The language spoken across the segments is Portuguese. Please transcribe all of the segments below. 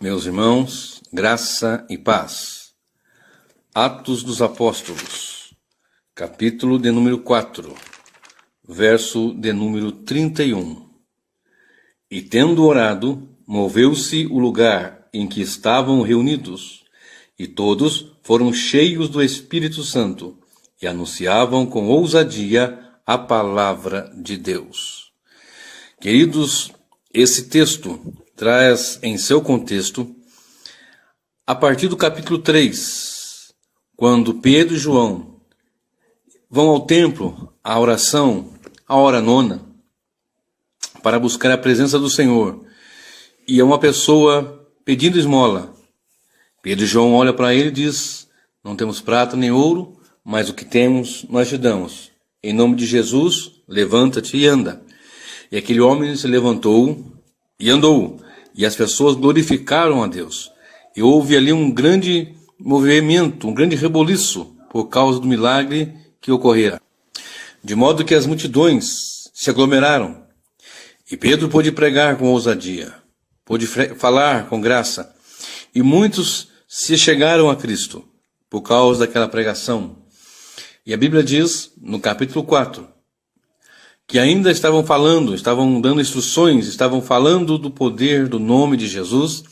Meus irmãos, graça e paz. Atos dos Apóstolos, capítulo de número 4, verso de número 31. E tendo orado, moveu-se o lugar em que estavam reunidos, e todos foram cheios do Espírito Santo, e anunciavam com ousadia a palavra de Deus. Queridos, esse texto traz em seu contexto, a partir do capítulo 3, quando Pedro e João vão ao templo, à oração, à hora nona, para buscar a presença do Senhor, e é uma pessoa pedindo esmola. Pedro e João olham para ele e diz: não temos prata nem ouro, mas o que temos nós te damos. Em nome de Jesus, levanta-te e anda. E aquele homem se levantou e andou, e as pessoas glorificaram a Deus. E houve ali um grande movimento, um grande reboliço, por causa do milagre que ocorrera. De modo que as multidões se aglomeraram, e Pedro pôde pregar com ousadia, pôde falar com graça, e muitos se chegaram a Cristo, por causa daquela pregação. E a Bíblia diz, no capítulo 4, que ainda estavam falando, estavam dando instruções, estavam falando do poder do nome de Jesus,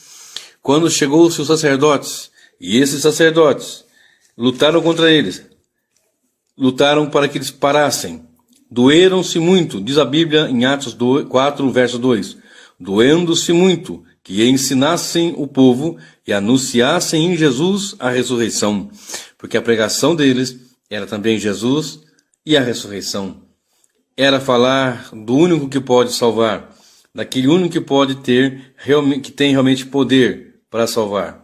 quando chegou-se os sacerdotes, e esses sacerdotes lutaram contra eles, lutaram para que eles parassem, doeram-se muito, diz a Bíblia em Atos 4, verso 2, doendo-se muito, que ensinassem o povo e anunciassem em Jesus a ressurreição, porque a pregação deles era também Jesus e a ressurreição. Era falar do único que pode salvar, daquele único que pode ter, que tem realmente poder para salvar.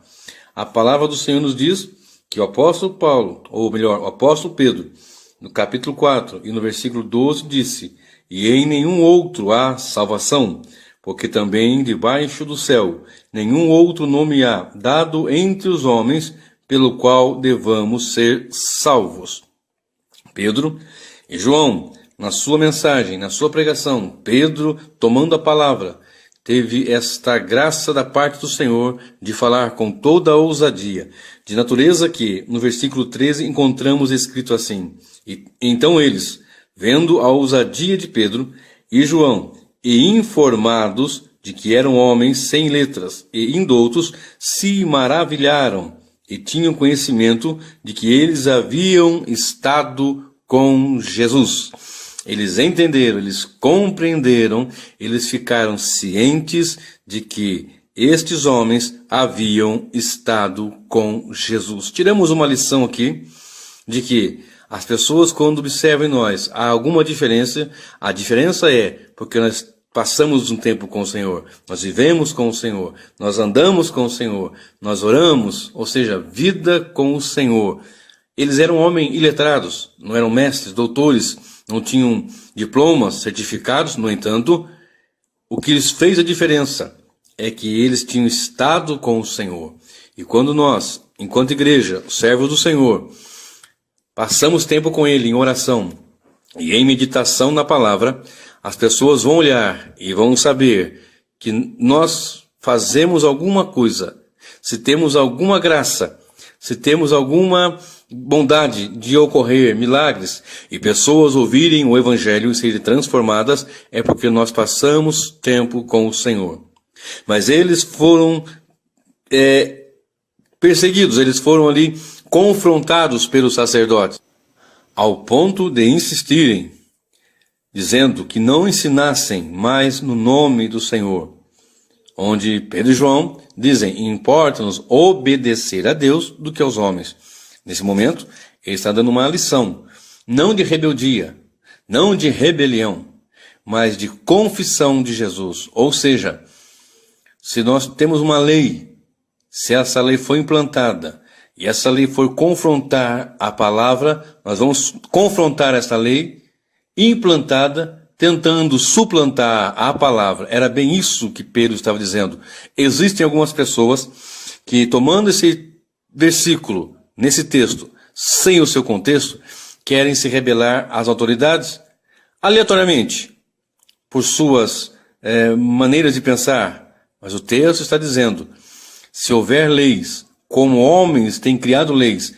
A palavra do Senhor nos diz que o apóstolo Paulo, ou melhor, o apóstolo Pedro, no capítulo 4 e no versículo 12, disse: e em nenhum outro há salvação, porque também debaixo do céu nenhum outro nome há dado entre os homens pelo qual devamos ser salvos. Pedro e João, na sua mensagem, na sua pregação, Pedro, tomando a palavra, teve esta graça da parte do Senhor de falar com toda a ousadia, de natureza que, no versículo 13, encontramos escrito assim: e então eles, vendo a ousadia de Pedro e João, e informados de que eram homens sem letras e indoutos, se maravilharam e tinham conhecimento de que eles haviam estado com Jesus. Eles entenderam, eles compreenderam, eles ficaram cientes de que estes homens haviam estado com Jesus. Tiramos uma lição aqui de que as pessoas, quando observam em nós, há alguma diferença. A diferença é porque nós passamos um tempo com o Senhor, nós vivemos com o Senhor, nós andamos com o Senhor, nós oramos, ou seja, vida com o Senhor. Eles eram homens iletrados, não eram mestres, doutores, não tinham diplomas, certificados. No entanto, o que lhes fez a diferença é que eles tinham estado com o Senhor. E quando nós, enquanto igreja, servos do Senhor, passamos tempo com Ele em oração e em meditação na palavra, as pessoas vão olhar e vão saber que nós fazemos alguma coisa, se temos alguma graça, se temos alguma bondade de ocorrer milagres e pessoas ouvirem o Evangelho e serem transformadas, é porque nós passamos tempo com o Senhor. Mas eles foram perseguidos, eles foram ali confrontados pelos sacerdotes, ao ponto de insistirem, dizendo que não ensinassem mais no nome do Senhor. Onde Pedro e João dizem: importa-nos obedecer a Deus do que aos homens. Nesse momento, ele está dando uma lição, não de rebeldia, não de rebelião, mas de confissão de Jesus. Ou seja, se nós temos uma lei, se essa lei foi implantada, e essa lei for confrontar a palavra, nós vamos confrontar essa lei implantada, tentando suplantar a palavra. Era bem isso que Pedro estava dizendo. Existem algumas pessoas que, tomando esse versículo, nesse texto, sem o seu contexto, querem se rebelar às autoridades aleatoriamente, por suas maneiras de pensar. Mas o texto está dizendo se houver leis, como homens têm criado leis,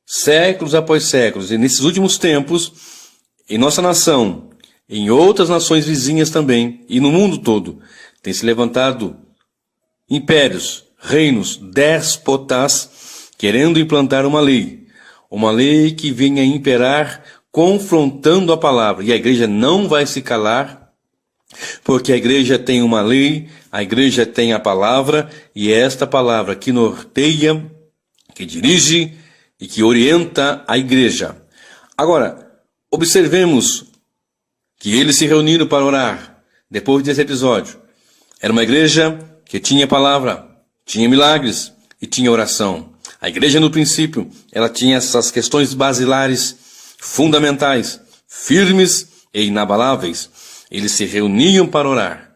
séculos após séculos, e nesses últimos tempos, em nossa nação, em outras nações vizinhas também, e no mundo todo, tem se levantado impérios, reinos, déspotas, querendo implantar uma lei que venha imperar, confrontando a palavra. E a igreja não vai se calar, porque a igreja tem uma lei, a igreja tem a palavra, e é esta palavra que norteia, que dirige e que orienta a igreja. Agora, observemos que eles se reuniram para orar, depois desse episódio. Era uma igreja que tinha palavra, tinha milagres e tinha oração. A igreja, no princípio, ela tinha essas questões basilares, fundamentais, firmes e inabaláveis. Eles se reuniam para orar.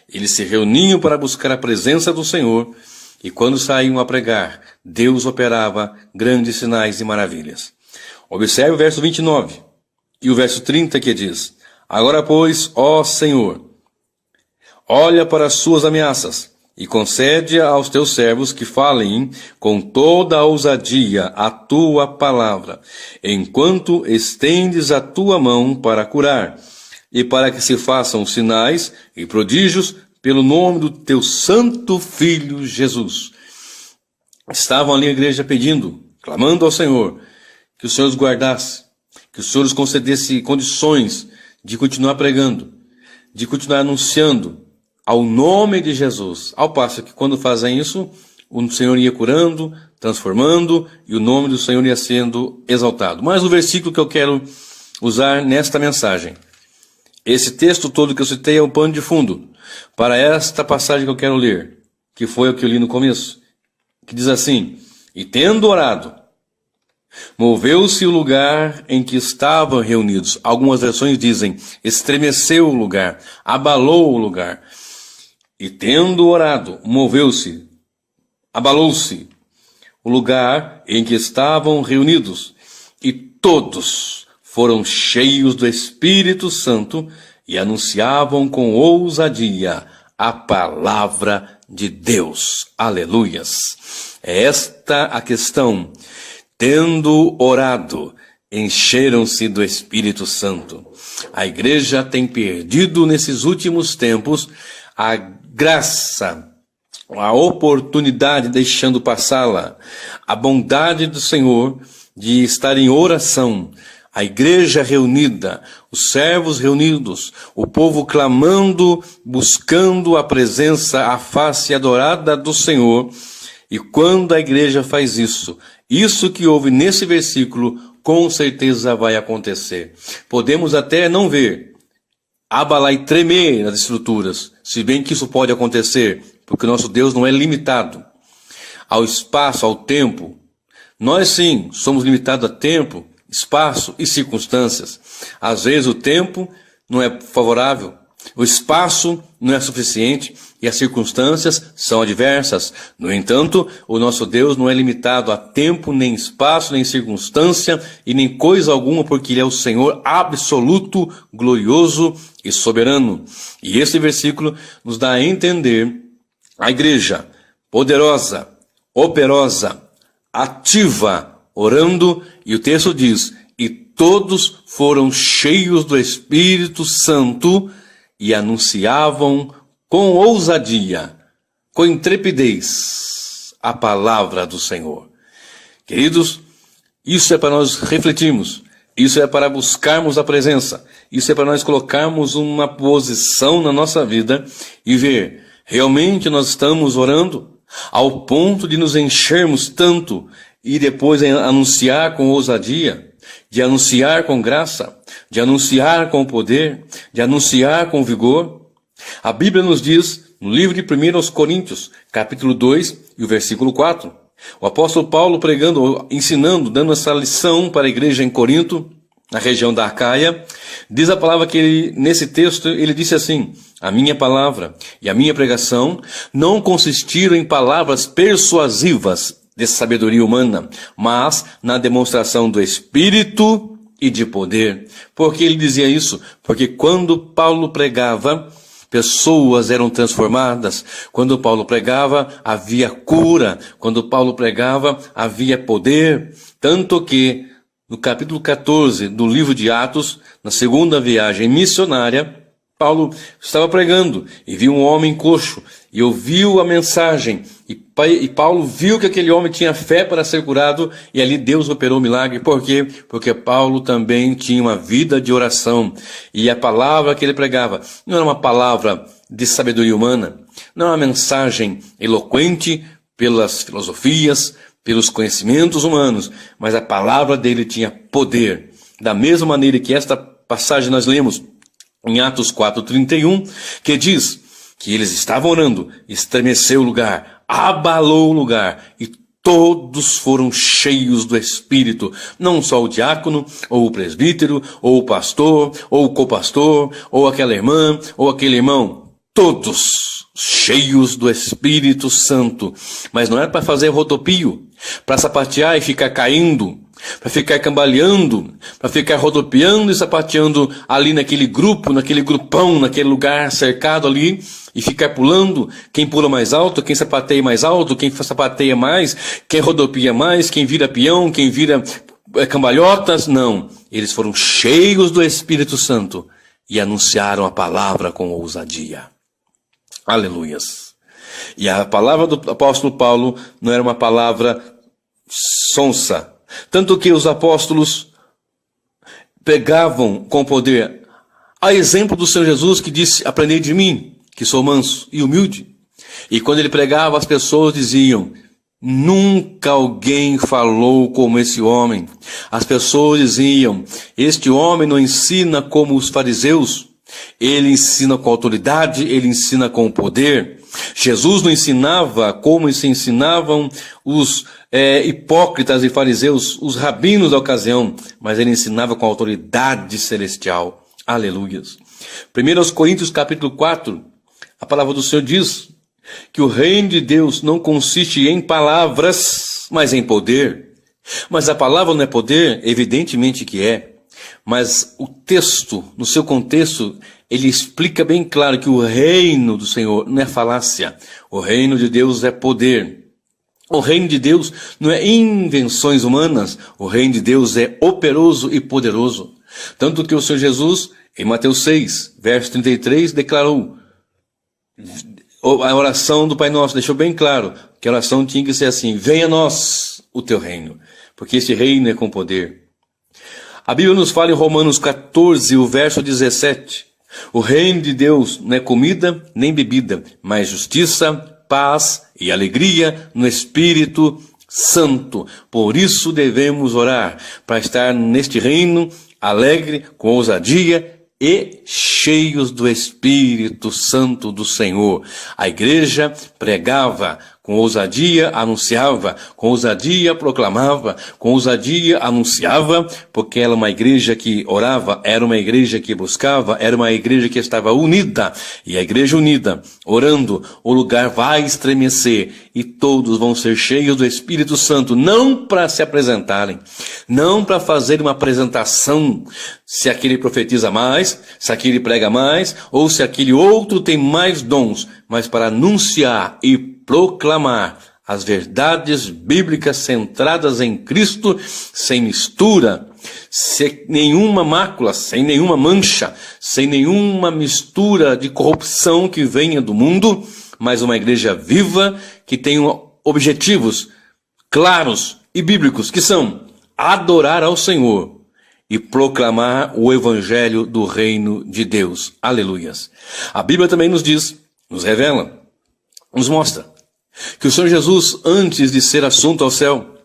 Eles se reuniam para buscar a presença do Senhor. E quando saíam a pregar, Deus operava grandes sinais e maravilhas. Observe o verso 29 e o verso 30 que diz: Agora, pois, ó Senhor, olha para as suas ameaças e concede aos teus servos que falem com toda a ousadia a tua palavra, enquanto estendes a tua mão para curar, e para que se façam sinais e prodígios pelo nome do teu santo Filho Jesus. Estavam ali a igreja pedindo, clamando ao Senhor, que o Senhor os guardasse, que o Senhor os concedesse condições de continuar pregando, de continuar anunciando ao nome de Jesus. Ao passo que quando fazem isso, o Senhor ia curando, transformando, e o nome do Senhor ia sendo exaltado. Mas o versículo que eu quero usar nesta mensagem, esse texto todo que eu citei é um pano de fundo para esta passagem que eu quero ler, que foi o que eu li no começo, que diz assim: E tendo orado, moveu-se o lugar em que estavam reunidos. Algumas versões dizem, estremeceu o lugar, abalou o lugar. E tendo orado, moveu-se, abalou-se o lugar em que estavam reunidos. E todos foram cheios do Espírito Santo e anunciavam com ousadia a palavra de Deus. Aleluias! É esta a questão. Tendo orado, encheram-se do Espírito Santo. A igreja tem perdido nesses últimos tempos a graça, a oportunidade, deixando passá-la, a bondade do Senhor de estar em oração. A igreja reunida, os servos reunidos, o povo clamando, buscando a presença, a face adorada do Senhor. E quando a igreja faz isso, isso que houve nesse versículo, com certeza vai acontecer. Podemos até não ver, abalar e tremer nas estruturas, se bem que isso pode acontecer, porque o nosso Deus não é limitado ao espaço, ao tempo. Nós sim, somos limitados a tempo, espaço e circunstâncias. Às vezes o tempo não é favorável, o espaço não é suficiente e as circunstâncias são adversas. No entanto, o nosso Deus não é limitado a tempo, nem espaço, nem circunstância e nem coisa alguma, porque Ele é o Senhor absoluto, glorioso e soberano. E esse versículo nos dá a entender a igreja poderosa, operosa, ativa, orando, e o texto diz, e todos foram cheios do Espírito Santo e anunciavam com ousadia, com intrepidez, a palavra do Senhor. Queridos, isso é para nós refletirmos, isso é para buscarmos a presença, isso é para nós colocarmos uma posição na nossa vida e ver, realmente nós estamos orando ao ponto de nos enchermos tanto e depois anunciar com ousadia, de anunciar com graça, de anunciar com poder, de anunciar com vigor. A Bíblia nos diz, no livro de 1 Coríntios, capítulo 2 e o versículo 4, o apóstolo Paulo pregando, ensinando, dando essa lição para a igreja em Corinto, na região da Acaia, diz a palavra que ele, nesse texto, ele disse assim, a minha palavra e a minha pregação não consistiram em palavras persuasivas de sabedoria humana, mas na demonstração do Espírito e de poder. Por que ele dizia isso? Porque quando Paulo pregava, pessoas eram transformadas. Quando Paulo pregava, havia cura. Quando Paulo pregava, havia poder. Tanto que, no capítulo 14 do livro de Atos, na segunda viagem missionária, Paulo estava pregando e viu um homem coxo e ouviu a mensagem. E Paulo viu que aquele homem tinha fé para ser curado e ali Deus operou o milagre. Por quê? Porque Paulo também tinha uma vida de oração. E a palavra que ele pregava não era uma palavra de sabedoria humana, não era uma mensagem eloquente pelas filosofias, pelos conhecimentos humanos, mas a palavra dele tinha poder. Da mesma maneira que esta passagem nós lemos em Atos 4:31, que diz que eles estavam orando, estremeceu o lugar, abalou o lugar, e todos foram cheios do Espírito. Não só o diácono, ou o presbítero, ou o pastor, ou o copastor, ou aquela irmã, ou aquele irmão. Todos cheios do Espírito Santo. Mas não era para fazer rodopio, para sapatear e ficar caindo, para ficar cambaleando, para ficar rodopiando e sapateando ali naquele grupo, naquele grupão, naquele lugar cercado ali, e ficar pulando, quem pula mais alto, quem sapateia mais alto, quem sapateia mais, quem rodopia mais, quem vira peão, quem vira cambalhotas. Não, eles foram cheios do Espírito Santo e anunciaram a palavra com ousadia. Aleluias. E a palavra do apóstolo Paulo não era uma palavra sonsa. Tanto que os apóstolos pegavam com poder, a exemplo do Senhor Jesus, que disse: aprendei de mim, que sou manso e humilde. E quando ele pregava, as pessoas diziam: nunca alguém falou como esse homem. As pessoas diziam: este homem não ensina como os fariseus. Ele ensina com autoridade, ele ensina com poder. Jesus não ensinava como se ensinavam os hipócritas e fariseus, os rabinos da ocasião, mas ele ensinava com autoridade celestial. Aleluias. 1 Coríntios capítulo 4, a palavra do Senhor diz que o reino de Deus não consiste em palavras, mas em poder. Mas a palavra não é poder? Evidentemente que é. Mas o texto, no seu contexto, ele explica bem claro que o reino do Senhor não é falácia. O reino de Deus é poder. O reino de Deus não é invenções humanas. O reino de Deus é operoso e poderoso. Tanto que o Senhor Jesus, em Mateus 6, verso 33, declarou a oração do Pai Nosso, deixou bem claro que a oração tinha que ser assim: venha a nós o teu reino, porque esse reino é com poder. A Bíblia nos fala em Romanos 14, o verso 17, o reino de Deus não é comida nem bebida, mas justiça, paz e alegria no Espírito Santo. Por isso devemos orar, para estar neste reino alegre, com ousadia e cheios do Espírito Santo do Senhor. A igreja pregava com ousadia, anunciava, com ousadia proclamava, com ousadia anunciava, porque era uma igreja que orava, era uma igreja que buscava, era uma igreja que estava unida. E a igreja unida, orando, o lugar vai estremecer e todos vão ser cheios do Espírito Santo, não para se apresentarem, não para fazer uma apresentação, se aquele profetiza mais, se aquele prega mais, ou se aquele outro tem mais dons, mas para anunciar e proclamar as verdades bíblicas centradas em Cristo, sem mistura, sem nenhuma mácula, sem nenhuma mancha, sem nenhuma mistura de corrupção que venha do mundo, mas uma igreja viva que tem objetivos claros e bíblicos, que são adorar ao Senhor e proclamar o evangelho do reino de Deus. Aleluias. A Bíblia também nos diz, nos revela, nos mostra que o Senhor Jesus, antes de ser assunto ao céu,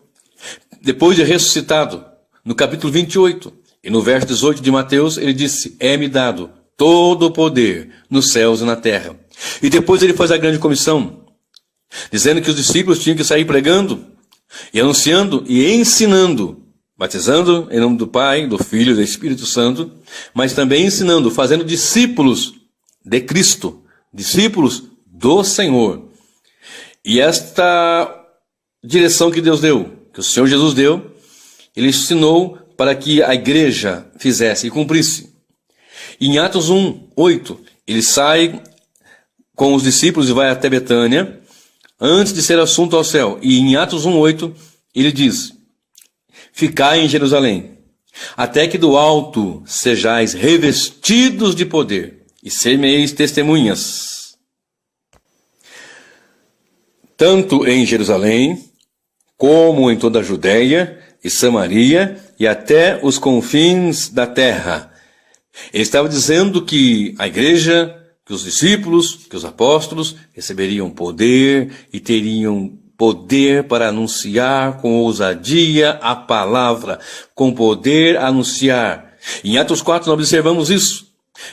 depois de ressuscitado, no capítulo 28 e no verso 18 de Mateus, ele disse: é-me dado todo o poder nos céus e na terra. E depois ele faz a grande comissão, dizendo que os discípulos tinham que sair pregando e anunciando e ensinando, batizando em nome do Pai, do Filho e do Espírito Santo, mas também ensinando, fazendo discípulos de Cristo, discípulos do Senhor. E esta direção que Deus deu, que o Senhor Jesus deu, ele ensinou para que a igreja fizesse e cumprisse. E em Atos 1, 8, ele sai com os discípulos e vai até Betânia, antes de ser assunto ao céu. E em Atos 1:8, ele diz: ficai em Jerusalém, até que do alto sejais revestidos de poder, e semeis testemunhas, tanto em Jerusalém, como em toda a Judéia e Samaria, e até os confins da terra. Ele estava dizendo que a igreja, que os discípulos, que os apóstolos receberiam poder e teriam poder para anunciar com ousadia a palavra, com poder anunciar. Em Atos 4 nós observamos isso.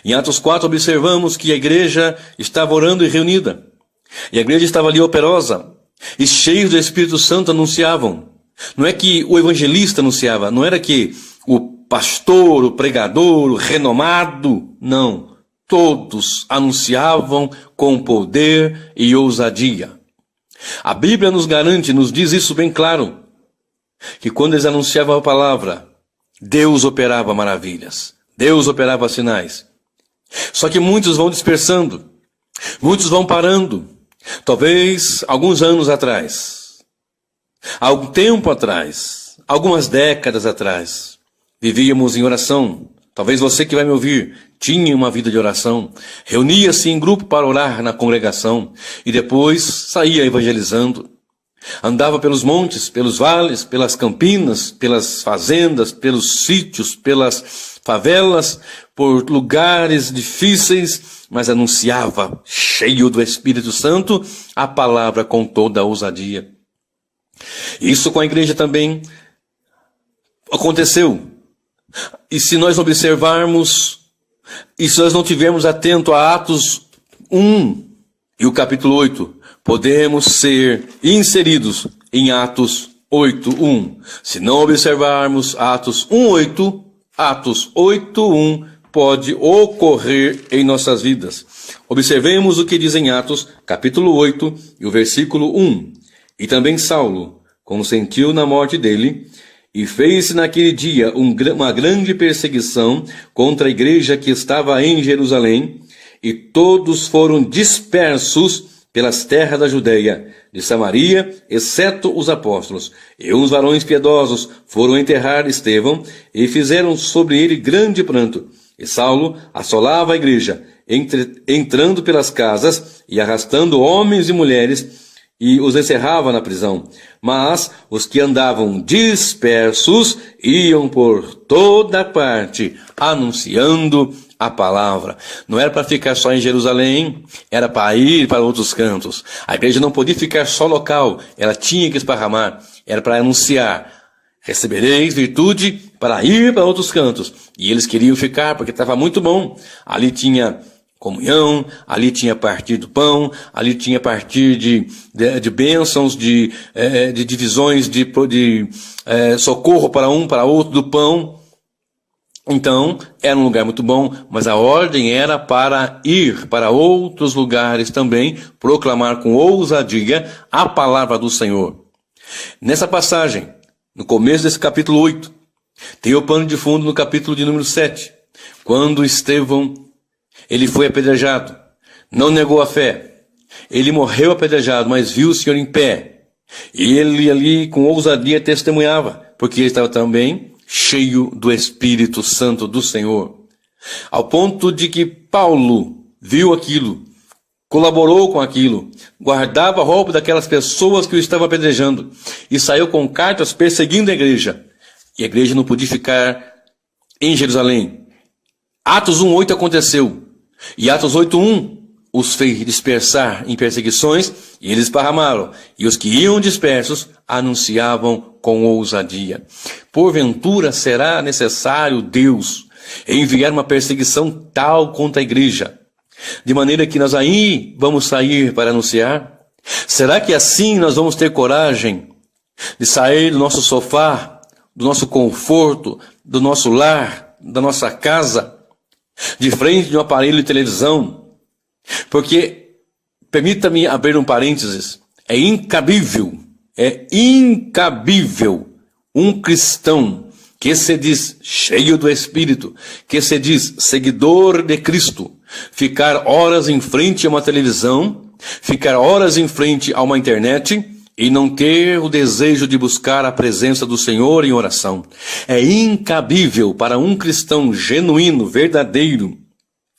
Em Atos 4 observamos que a igreja estava orando e reunida. E a igreja estava ali operosa. E cheios do Espírito Santo anunciavam. Não é que o evangelista anunciava, não era que o pastor, o pregador, o renomado, não. Todos anunciavam com poder e ousadia. A Bíblia nos garante, nos diz isso bem claro, que quando eles anunciavam a palavra, Deus operava maravilhas, Deus operava sinais. Só que muitos vão dispersando, muitos vão parando. Talvez alguns anos atrás, algum tempo atrás, algumas décadas atrás, vivíamos em oração. Talvez você que vai me ouvir tinha uma vida de oração, reunia-se em grupo para orar na congregação e depois saía evangelizando. Andava pelos montes, pelos vales, pelas campinas, pelas fazendas, pelos sítios, pelas favelas, por lugares difíceis, mas anunciava, cheio do Espírito Santo, a palavra com toda a ousadia. Isso com a igreja também aconteceu. E se nós observarmos, e se nós não tivermos atento a Atos 1 e o capítulo 8, podemos ser inseridos em Atos 8:1. Se não observarmos Atos 1:8, Atos 8:1 pode ocorrer em nossas vidas. Observemos o que diz em Atos, capítulo 8 e o versículo 1. E também Saulo, consentiu na morte dele, e fez-se naquele dia uma grande perseguição contra a igreja que estava em Jerusalém, e todos foram dispersos pelas terras da Judéia, de Samaria, exceto os apóstolos. E uns varões piedosos foram enterrar Estevão, e fizeram sobre ele grande pranto. E Saulo assolava a igreja, entrando pelas casas e arrastando homens e mulheres, e os encerrava na prisão. Mas os que andavam dispersos iam por toda parte, anunciando a palavra. Não era para ficar só em Jerusalém, era para ir para outros cantos. A igreja não podia ficar só local, ela tinha que esparramar, era para anunciar. Recebereis virtude para ir para outros cantos. E eles queriam ficar porque estava muito bom. Ali tinha comunhão, ali tinha partir do pão, ali tinha partir de bênçãos, de divisões, de socorro para um, para outro do pão. Então, era um lugar muito bom, mas a ordem era para ir para outros lugares também, proclamar com ousadia a palavra do Senhor. Nessa passagem, no começo desse capítulo 8, tem o pano de fundo no capítulo de número 7, quando Estevão, ele foi apedrejado, não negou a fé, ele morreu apedrejado, mas viu o Senhor em pé, e ele ali com ousadia testemunhava, porque ele estava também cheio do Espírito Santo do Senhor, ao ponto de que Paulo viu aquilo, colaborou com aquilo, guardava a roupa daquelas pessoas que o estavam apedrejando, e saiu com cartas perseguindo a igreja, e a igreja não podia ficar em Jerusalém. Atos 1:8 aconteceu, e Atos 8:1 os fez dispersar em perseguições, e eles esparramaram, e os que iam dispersos anunciavam com ousadia. Porventura será necessário Deus enviar uma perseguição tal contra a igreja, de maneira que nós aí vamos sair para anunciar? Será que assim nós vamos ter coragem de sair do nosso sofá, do nosso conforto, do nosso lar, da nossa casa, de frente de um aparelho de televisão? Porque, permita-me abrir um parênteses, é incabível um cristão que se diz cheio do Espírito, que se diz seguidor de Cristo, ficar horas em frente a uma televisão, ficar horas em frente a uma internet e não ter o desejo de buscar a presença do Senhor em oração. É incabível para um cristão genuíno, verdadeiro,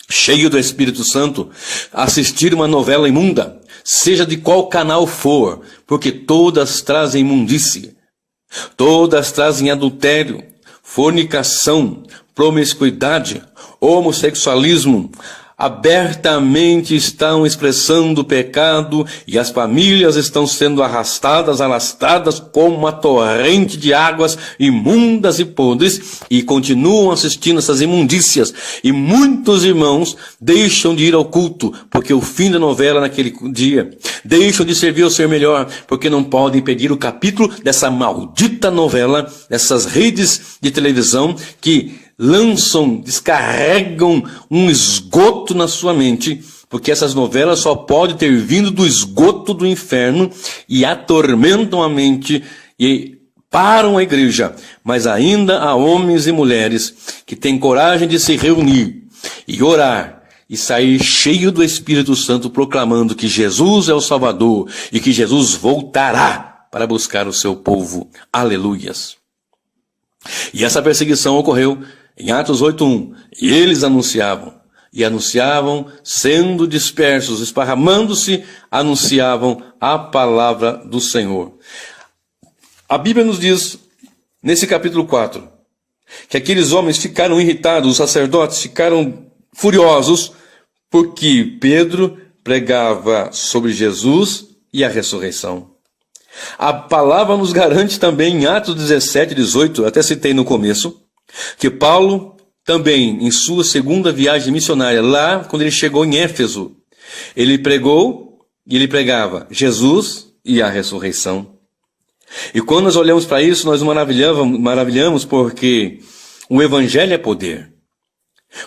cheio do Espírito Santo, assistir uma novela imunda, seja de qual canal for, porque todas trazem imundície, todas trazem adultério, fornicação, promiscuidade, homossexualismo, abertamente estão expressando o pecado e as famílias estão sendo arrastadas como uma torrente de águas imundas e podres e continuam assistindo essas imundícias. E muitos irmãos deixam de ir ao culto porque o fim da novela naquele dia, deixam de servir ao Senhor melhor porque não podem pedir o capítulo dessa maldita novela, dessas redes de televisão que descarregam um esgoto na sua mente, porque essas novelas só podem ter vindo do esgoto do inferno e atormentam a mente e param a igreja. Mas ainda há homens e mulheres que têm coragem de se reunir e orar e sair cheio do Espírito Santo, proclamando que Jesus é o Salvador e que Jesus voltará para buscar o seu povo. Aleluias! E essa perseguição ocorreu em Atos 8:1, e eles anunciavam, sendo dispersos, esparramando-se, anunciavam a palavra do Senhor. A Bíblia nos diz, nesse capítulo 4, que aqueles homens ficaram irritados, os sacerdotes ficaram furiosos, porque Pedro pregava sobre Jesus e a ressurreição. A palavra nos garante também em Atos 17:18, até citei no começo, que Paulo também, em sua segunda viagem missionária, lá quando ele chegou em Éfeso, ele pregou e ele pregava Jesus e a ressurreição. E quando nós olhamos para isso, nós maravilhamos porque o Evangelho é poder.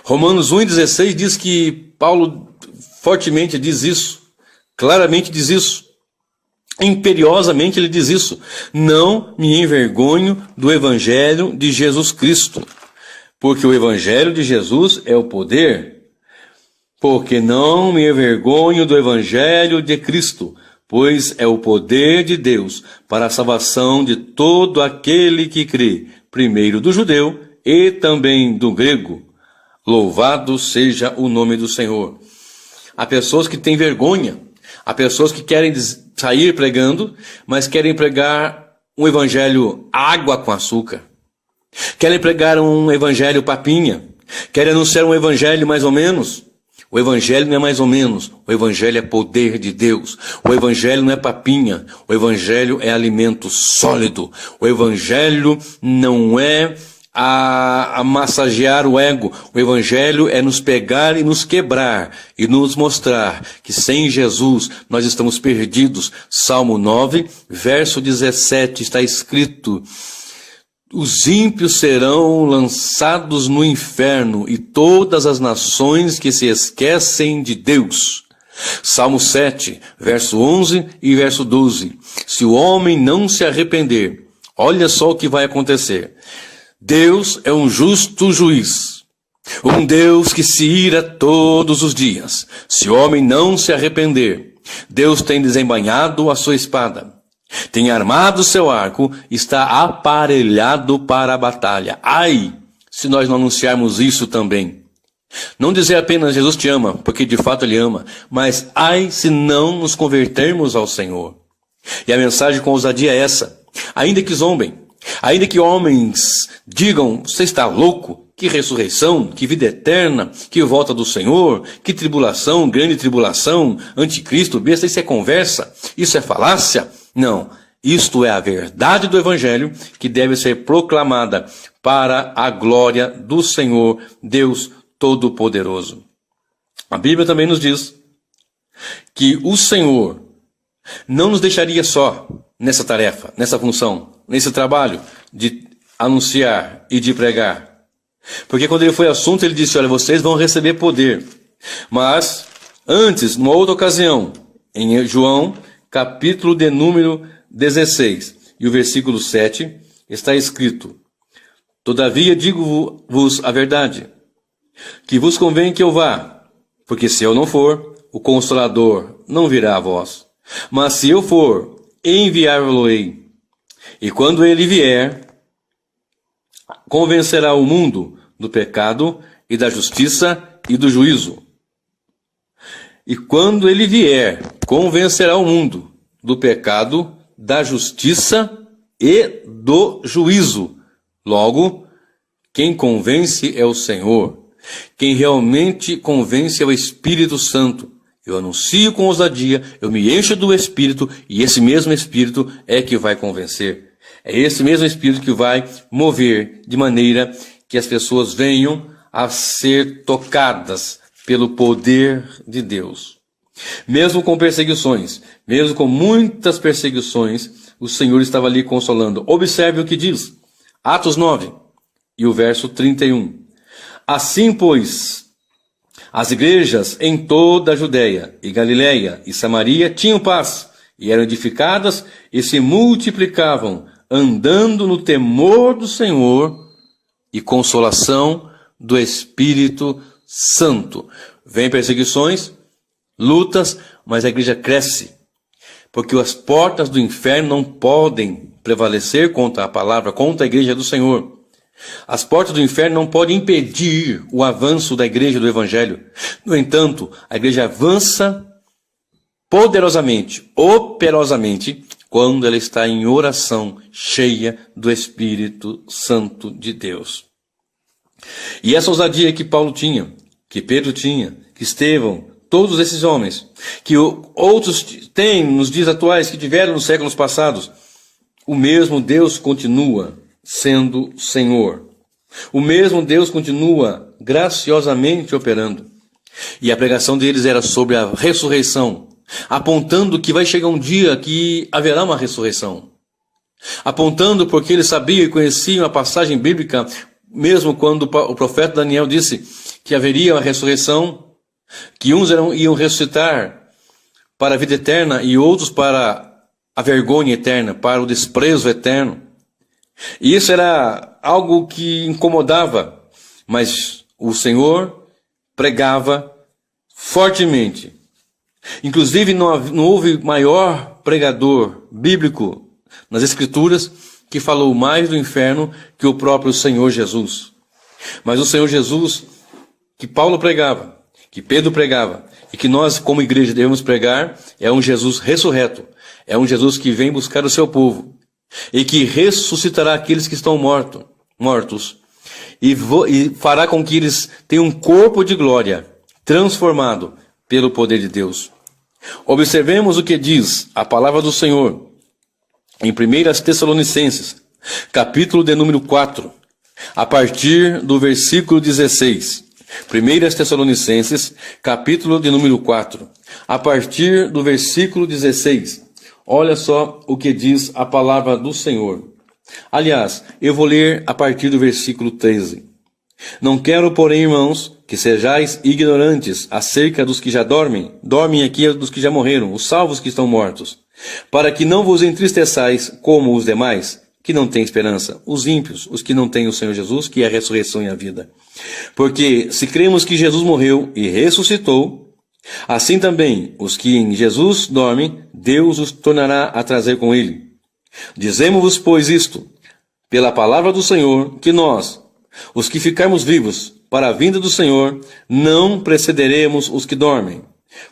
Romanos 1:16 diz que Paulo fortemente diz isso, claramente diz isso. Imperiosamente ele diz isso: não me envergonho do Evangelho de Jesus Cristo, porque o Evangelho de Jesus é o poder. Porque não me envergonho do Evangelho de Cristo, pois é o poder de Deus para a salvação de todo aquele que crê, primeiro do judeu e também do grego. Louvado seja o nome do Senhor. Há pessoas que têm vergonha, há pessoas que querem sair pregando, mas querem pregar um evangelho água com açúcar. Querem pregar um evangelho papinha. Querem anunciar um evangelho mais ou menos. O evangelho não é mais ou menos. O evangelho é poder de Deus. O evangelho não é papinha. O evangelho é alimento sólido. O evangelho não é a massagear o ego. O Evangelho é nos pegar e nos quebrar e nos mostrar que sem Jesus nós estamos perdidos. Salmo 9, verso 17 está escrito: os ímpios serão lançados no inferno e todas as nações que se esquecem de Deus. Salmo 7, verso 11 e verso 12. Se o homem não se arrepender, olha só o que vai acontecer. Deus é um justo juiz, um Deus que se ira todos os dias. Se o homem não se arrepender, Deus tem desembainhado a sua espada, tem armado o seu arco, está aparelhado para a batalha. Ai, se nós não anunciarmos isso também. Não dizer apenas Jesus te ama, porque de fato Ele ama, mas ai se não nos convertermos ao Senhor. E a mensagem com ousadia é essa: ainda que zombem, ainda que homens digam, você está louco? Que ressurreição, que vida eterna, que volta do Senhor, que tribulação, grande tribulação, anticristo, besta, isso é conversa, isso é falácia? Não, isto é a verdade do Evangelho que deve ser proclamada para a glória do Senhor, Deus Todo-Poderoso. A Bíblia também nos diz que o Senhor não nos deixaria só nessa tarefa, nessa função, nesse trabalho de anunciar e de pregar. Porque quando ele foi assunto, ele disse, olha, vocês vão receber poder. Mas, antes, numa outra ocasião, em João, capítulo de número 16, e o versículo 7, está escrito: todavia digo-vos a verdade, que vos convém que eu vá, Porque se eu não for, o Consolador não virá a vós. Mas se eu for, enviá-lo-ei. E quando ele vier, convencerá o mundo do pecado e da justiça e do juízo. E quando ele vier, convencerá o mundo do pecado, da justiça e do juízo. Logo, quem convence é o Senhor. Quem realmente convence é o Espírito Santo. Eu anuncio com ousadia, eu me encho do Espírito, e esse mesmo Espírito é que vai convencer. É esse mesmo Espírito que vai mover de maneira que as pessoas venham a ser tocadas pelo poder de Deus. Mesmo com perseguições, mesmo com muitas perseguições, o Senhor estava ali consolando. Observe o que diz, Atos 9, e o verso 31. Assim, pois, as igrejas em toda a Judéia e Galiléia e Samaria tinham paz, e eram edificadas e se multiplicavam, andando no temor do Senhor e consolação do Espírito Santo. Vem perseguições, lutas, mas a igreja cresce, porque as portas do inferno não podem prevalecer contra a palavra, contra a igreja do Senhor. As portas do inferno não podem impedir o avanço da igreja do Evangelho. No entanto, a igreja avança poderosamente, operosamente, quando ela está em oração cheia do Espírito Santo de Deus. E essa ousadia que Paulo tinha, que Pedro tinha, que Estevão, todos esses homens, que outros têm nos dias atuais, que tiveram nos séculos passados, o mesmo Deus continua sendo Senhor. O mesmo Deus continua graciosamente operando. E a pregação deles era sobre a ressurreição, apontando que vai chegar um dia que haverá uma ressurreição. Apontando porque eles sabiam e conheciam a passagem bíblica, mesmo quando o profeta Daniel disse que haveria uma ressurreição, que uns iam ressuscitar para a vida eterna e outros para a vergonha eterna, para o desprezo eterno. E isso era algo que incomodava, mas o Senhor pregava fortemente. Inclusive não houve maior pregador bíblico nas Escrituras que falou mais do inferno que o próprio Senhor Jesus. Mas o Senhor Jesus, que Paulo pregava, que Pedro pregava, e que nós como igreja devemos pregar, é um Jesus ressurreto, é um Jesus que vem buscar o seu povo, e que ressuscitará aqueles que estão mortos, e fará com que eles tenham um corpo de glória, transformado pelo poder de Deus. Observemos o que diz a palavra do Senhor, em 1 Tessalonicenses, capítulo de número 4, a partir do versículo 16. 1 Tessalonicenses, capítulo de número 4, a partir do versículo 16. Olha só o que diz a palavra do Senhor. Aliás, eu vou ler a partir do versículo 13. Não quero, porém, irmãos, que sejais ignorantes acerca dos que já dormem aqui dos que já morreram, os salvos que estão mortos, para que não vos entristeçais como os demais, que não têm esperança, os ímpios, os que não têm o Senhor Jesus, que é a ressurreição e a vida. Porque se cremos que Jesus morreu e ressuscitou, assim também os que em Jesus dormem, Deus os tornará a trazer com ele. Dizemos-vos, pois, isto, pela palavra do Senhor, que nós, os que ficarmos vivos para a vinda do Senhor, não precederemos os que dormem.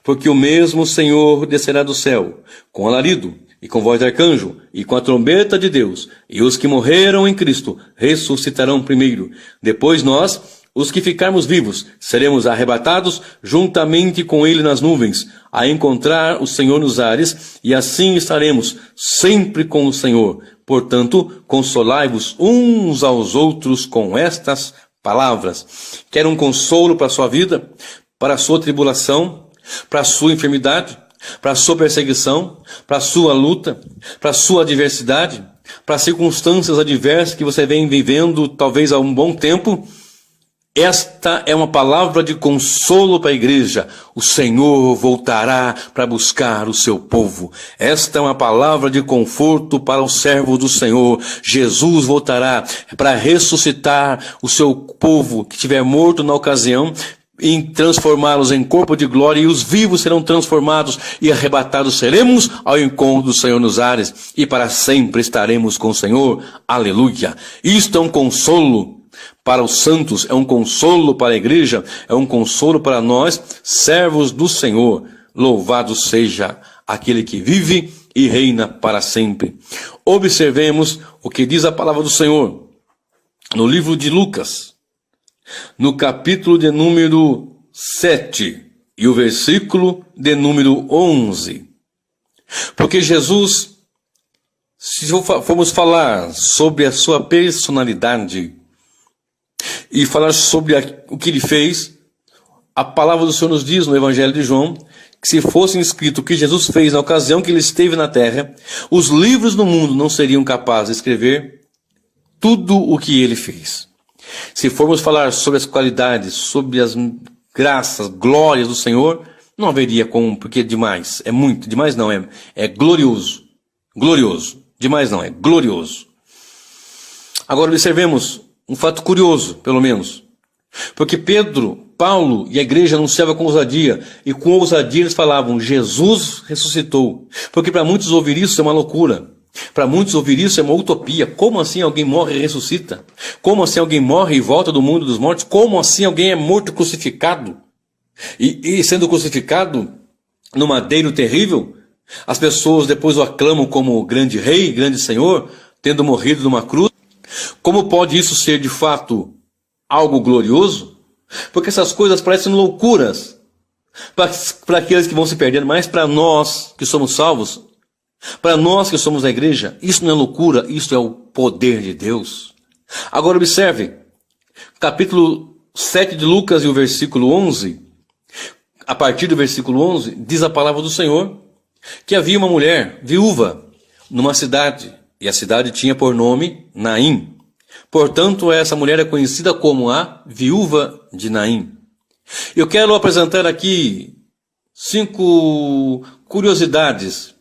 Porque o mesmo Senhor descerá do céu, com alarido, e com voz de arcanjo, e com a trombeta de Deus, e os que morreram em Cristo ressuscitarão primeiro. Depois nós, os que ficarmos vivos, seremos arrebatados juntamente com ele nas nuvens, a encontrar o Senhor nos ares, e assim estaremos sempre com o Senhor. Portanto, consolai-vos uns aos outros com estas palavras. Quer um consolo para a sua vida, para a sua tribulação, para a sua enfermidade, para a sua perseguição, para a sua luta, para a sua adversidade, para as circunstâncias adversas que você vem vivendo talvez há um bom tempo? Esta é uma palavra de consolo para a igreja. O Senhor voltará para buscar o seu povo. Esta é uma palavra de conforto para o servo do Senhor. Jesus voltará para ressuscitar o seu povo que estiver morto na ocasião. em transformá-los em corpo de glória, e os vivos serão transformados e arrebatados seremos ao encontro do Senhor nos ares, e para sempre estaremos com o Senhor. Aleluia! Isto é um consolo para os santos, é um consolo para a igreja, é um consolo para nós, servos do Senhor. Louvado seja aquele que vive e reina para sempre. Observemos o que diz a palavra do Senhor no livro de Lucas, no capítulo de número 7 e o versículo de número 11. Porque Jesus, se formos falar sobre a sua personalidade e falar sobre o que ele fez, a palavra do Senhor nos diz no Evangelho de João que se fosse escrito o que Jesus fez na ocasião que ele esteve na terra, os livros do mundo não seriam capazes de escrever tudo o que ele fez. Se formos falar sobre as qualidades, sobre as graças, glórias do Senhor, não haveria como, porque é demais, é muito, demais não, é glorioso, glorioso, demais não, é glorioso. Agora observemos um fato curioso, pelo menos, porque Pedro, Paulo e a igreja anunciavam com ousadia, e com ousadia eles falavam, Jesus ressuscitou, porque para muitos ouvir isso é uma loucura. Para muitos ouvir isso é uma utopia. Como assim alguém morre e ressuscita? Como assim alguém morre e volta do mundo dos mortos? Como assim alguém é morto e crucificado? E sendo crucificado no madeiro terrível, as pessoas depois o aclamam como grande rei, grande senhor, tendo morrido numa cruz. Como pode isso ser de fato algo glorioso? Porque essas coisas parecem loucuras para aqueles que vão se perdendo, mas para nós que somos salvos, para nós que somos a igreja, isso não é loucura, isso é o poder de Deus. Agora observe, capítulo 7 de Lucas e o versículo 11, a partir do versículo 11, diz a palavra do Senhor, que havia uma mulher viúva numa cidade, e a cidade tinha por nome Naim. Portanto, essa mulher é conhecida como a viúva de Naim. Eu quero apresentar aqui 5 curiosidades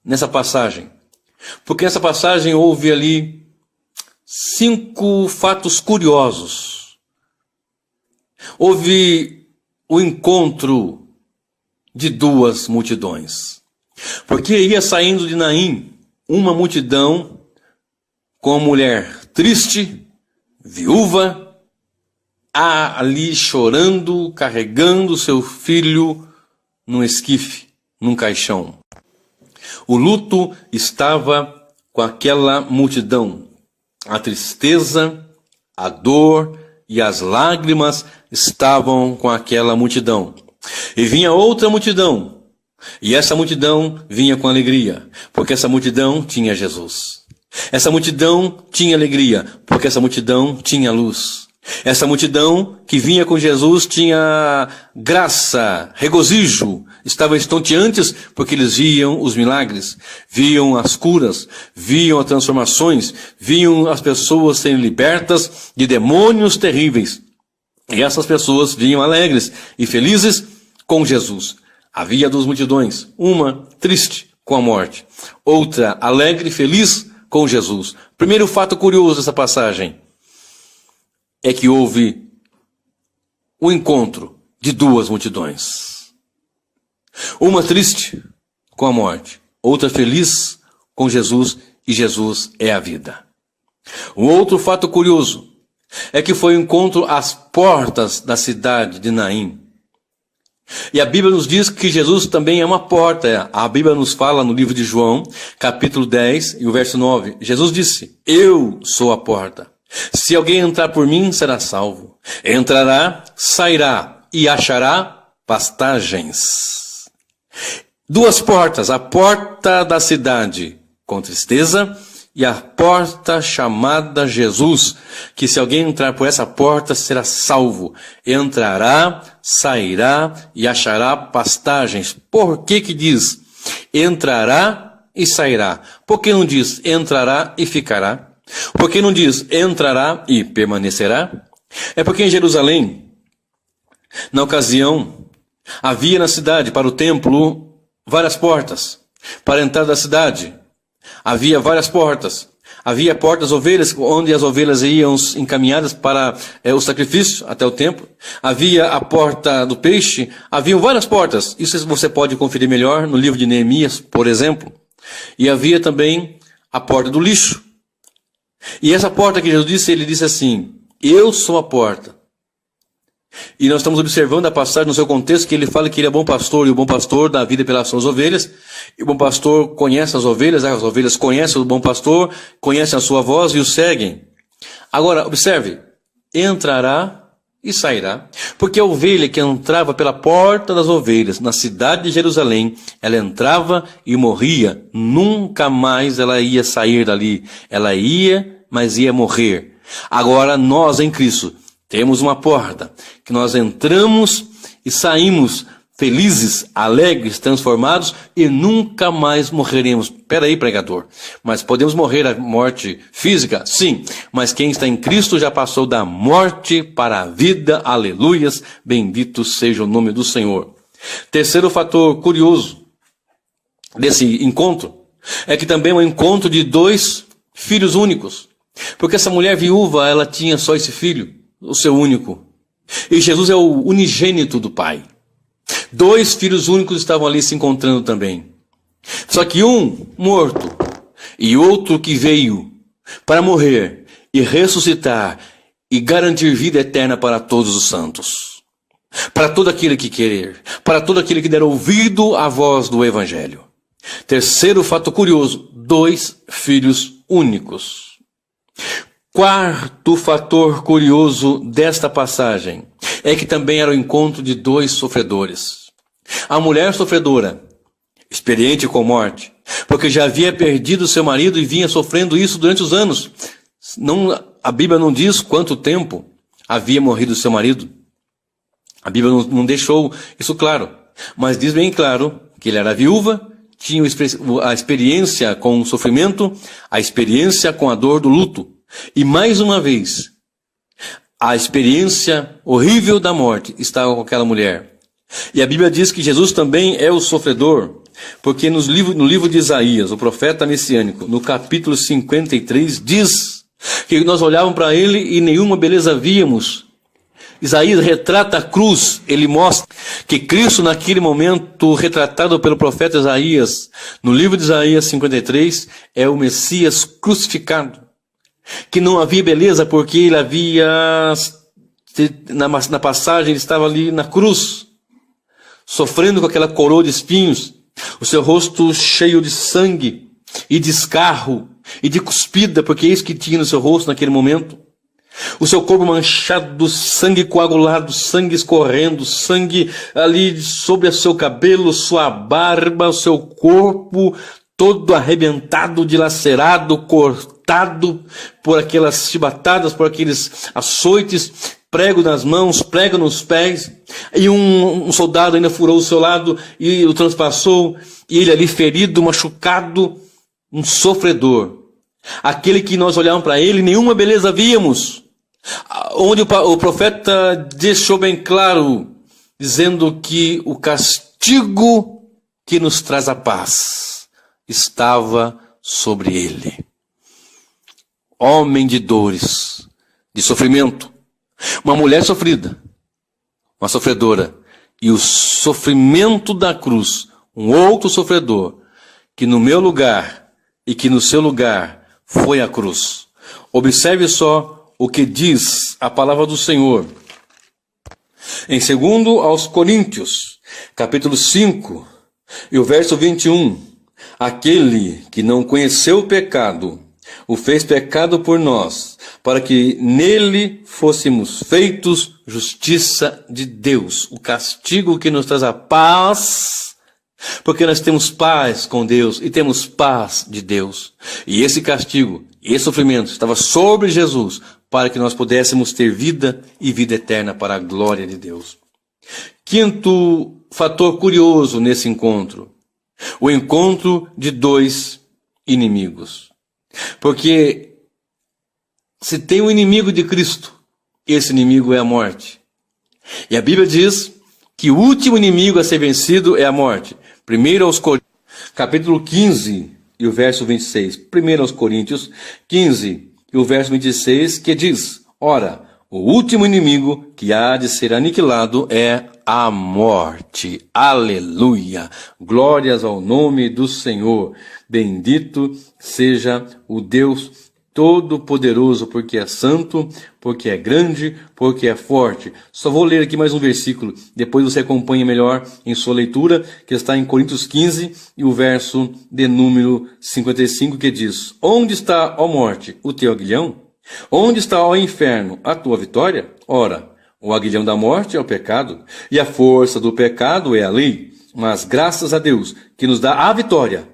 nessa passagem, porque nessa passagem houve ali 5 fatos curiosos. Houve o encontro de 2 multidões, porque ia saindo de Naim uma multidão com a mulher triste, viúva, ali chorando, carregando seu filho num esquife, num caixão. O luto estava com aquela multidão. A tristeza, a dor e as lágrimas estavam com aquela multidão. E vinha outra multidão. E essa multidão vinha com alegria, porque essa multidão tinha Jesus. Essa multidão tinha alegria, porque essa multidão tinha luz. Essa multidão que vinha com Jesus tinha graça, regozijo, estavam estonteantes porque eles viam os milagres, viam as curas, viam as transformações, viam as pessoas serem libertas de demônios terríveis. E essas pessoas vinham alegres e felizes com Jesus. Havia 2 multidões, uma triste com a morte, outra alegre e feliz com Jesus. Primeiro fato curioso dessa passagem é que houve o encontro de 2 multidões. Uma triste com a morte, outra feliz com Jesus, e Jesus é a vida. O outro fato curioso é que foi o encontro às portas da cidade de Naim. E a Bíblia nos diz que Jesus também é uma porta. A Bíblia nos fala no livro de João, capítulo 10 e o verso 9. Jesus disse, eu sou a porta. Se alguém entrar por mim, será salvo. Entrará, sairá e achará pastagens. 2 portas, a porta da cidade com tristeza e a porta chamada Jesus, que se alguém entrar por essa porta será salvo. Entrará, sairá e achará pastagens. Por que diz entrará e sairá? Por que não diz entrará e ficará? Por que não diz entrará e permanecerá? É porque em Jerusalém, na ocasião, havia na cidade, para o templo, várias portas. Para entrar da cidade, havia várias portas. Havia a porta das ovelhas, onde as ovelhas iam encaminhadas para o sacrifício até o templo. Havia a porta do peixe. Haviam várias portas. Isso você pode conferir melhor no livro de Neemias, por exemplo. E havia também a porta do lixo. E essa porta que Jesus disse, ele disse assim: eu sou a porta. E nós estamos observando a passagem no seu contexto, que ele fala que ele é bom pastor, e o bom pastor dá vida pelas suas ovelhas. E o bom pastor conhece as ovelhas conhecem o bom pastor, conhecem a sua voz e o seguem. Agora, observe, entrará e sairá, porque a ovelha que entrava pela porta das ovelhas, na cidade de Jerusalém, ela entrava e morria, nunca mais ela ia sair dali. Ela ia, mas ia morrer. Agora nós em Cristo temos uma porta, que nós entramos e saímos felizes, alegres, transformados e nunca mais morreremos. Espera aí, pregador, mas podemos morrer a morte física? Sim, mas quem está em Cristo já passou da morte para a vida, aleluias, bendito seja o nome do Senhor. Terceiro fator curioso desse encontro é que também é um encontro de dois filhos únicos, porque essa mulher viúva, ela tinha só esse filho, o seu único. E Jesus é o unigênito do Pai. Dois filhos únicos estavam ali se encontrando também. Só que um morto e outro que veio para morrer e ressuscitar e garantir vida eterna para todos os santos. Para todo aquele que querer. Para todo aquele que der ouvido à voz do Evangelho. Terceiro fato curioso: dois filhos únicos. Quarto fator curioso desta passagem é que também era o encontro de dois sofredores. A mulher sofredora, experiente com morte, porque já havia perdido seu marido e vinha sofrendo isso durante os anos. A Bíblia não diz quanto tempo havia morrido seu marido. A Bíblia não deixou isso claro, mas diz bem claro que ele era viúva, tinha a experiência com o sofrimento, a experiência com a dor do luto. E mais uma vez, a experiência horrível da morte estava com aquela mulher. E a Bíblia diz que Jesus também é o sofredor, porque no livro de Isaías, o profeta messiânico, no capítulo 53, diz que nós olhávamos para ele e nenhuma beleza víamos. Isaías retrata a cruz, ele mostra que Cristo naquele momento retratado pelo profeta Isaías, no livro de Isaías 53, é o Messias crucificado. Que não havia beleza porque ele havia, na passagem, ele estava ali na cruz, sofrendo com aquela coroa de espinhos, o seu rosto cheio de sangue e de escarro e de cuspida, porque é isso que tinha no seu rosto naquele momento. O seu corpo manchado, sangue coagulado, sangue escorrendo, sangue ali sobre o seu cabelo, sua barba, o seu corpo todo arrebentado, dilacerado, cortado por aquelas chibatadas, por aqueles açoites, prego nas mãos, prego nos pés, e um soldado ainda furou o seu lado e o transpassou, e ele ali ferido, machucado, um sofredor. Aquele que nós olhávamos para ele, nenhuma beleza víamos, onde o profeta deixou bem claro, dizendo que o castigo que nos traz a paz estava sobre ele. Homem de dores, de sofrimento, uma mulher sofrida, uma sofredora, e o sofrimento da cruz, um outro sofredor, que no meu lugar e que no seu lugar foi a cruz. Observe só o que diz a palavra do Senhor. Em 2 aos Coríntios, capítulo 5, e o verso 21, aquele que não conheceu o pecado, o fez pecado por nós, para que nele fôssemos feitos justiça de Deus. O castigo que nos traz a paz, porque nós temos paz com Deus e temos paz de Deus. E esse castigo, esse sofrimento estava sobre Jesus, para que nós pudéssemos ter vida e vida eterna para a glória de Deus. Quinto fator curioso nesse encontro: o encontro de dois inimigos. Porque se tem um inimigo de Cristo, esse inimigo é a morte. E a Bíblia diz que o último inimigo a ser vencido é a morte. 1 aos Coríntios, capítulo 15, e o verso 26. 1 aos Coríntios 15 e o verso 26, que diz: ora, o último inimigo que há de ser aniquilado é a morte. Aleluia! Glórias ao nome do Senhor. Bendito seja o Deus Todo-Poderoso, porque é santo, porque é grande, porque é forte. Só vou ler aqui mais um versículo, depois você acompanha melhor em sua leitura, que está em Coríntios 15 e o verso de número 55, que diz: onde está, ó morte, o teu aguilhão? Onde está, ó inferno, a tua vitória? Ora, o aguilhão da morte é o pecado, e a força do pecado é a lei. Mas graças a Deus, que nos dá a vitória,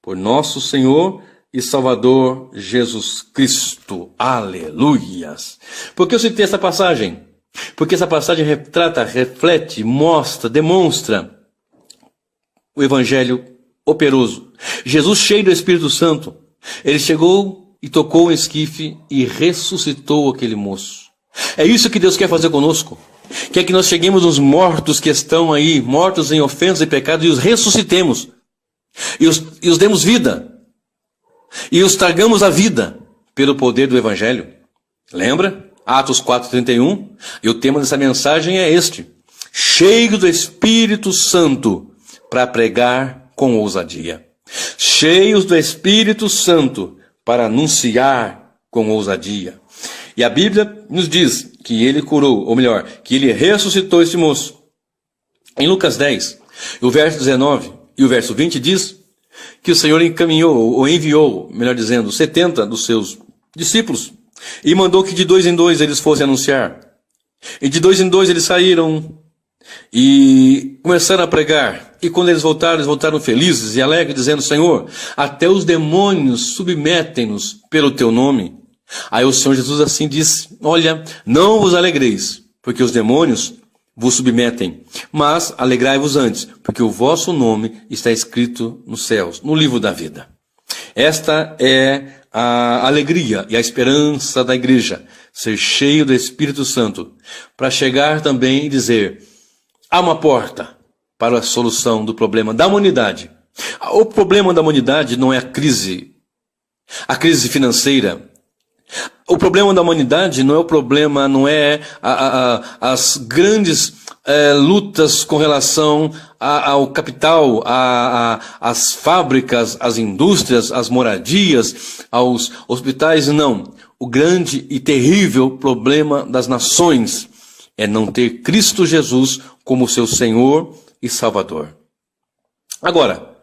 por nosso Senhor e Salvador Jesus Cristo. Aleluias! Por que eu citei essa passagem? Porque essa passagem retrata, reflete, mostra, demonstra o Evangelho operoso. Jesus, cheio do Espírito Santo, ele chegou e tocou um esquife e ressuscitou aquele moço. É isso que Deus quer fazer conosco. Quer que nós cheguemos nos mortos que estão aí, mortos em ofensas e pecados, e os ressuscitemos. E os demos vida. E os tragamos à vida pelo poder do Evangelho. Lembra? Atos 4:31. E o tema dessa mensagem é este: cheio do Espírito Santo para pregar com ousadia. Cheios do Espírito Santo para anunciar com ousadia. E a Bíblia nos diz que ele curou, ou melhor, que ele ressuscitou este moço. Em Lucas 10, o verso 19 e o verso 20 diz que o Senhor encaminhou, ou enviou, melhor dizendo, 70 dos seus discípulos, e mandou que de 2 em 2 eles fossem anunciar. E de 2 em 2 eles saíram e começaram a pregar. E quando eles voltaram felizes e alegres, dizendo: Senhor, até os demônios submetem-nos pelo teu nome. Aí o Senhor Jesus assim disse: olha, não vos alegreis, porque os demônios vos submetem, mas alegrai-vos antes, porque o vosso nome está escrito nos céus, no livro da vida. Esta é a alegria e a esperança da igreja, ser cheio do Espírito Santo, para chegar também e dizer: há uma porta para a solução do problema da humanidade. O problema da humanidade não é a crise financeira. O problema da humanidade não é o problema, não é as grandes lutas com relação ao capital, às fábricas, às indústrias, às moradias, aos hospitais, não. O grande e terrível problema das nações é não ter Cristo Jesus como seu Senhor e Salvador. Agora,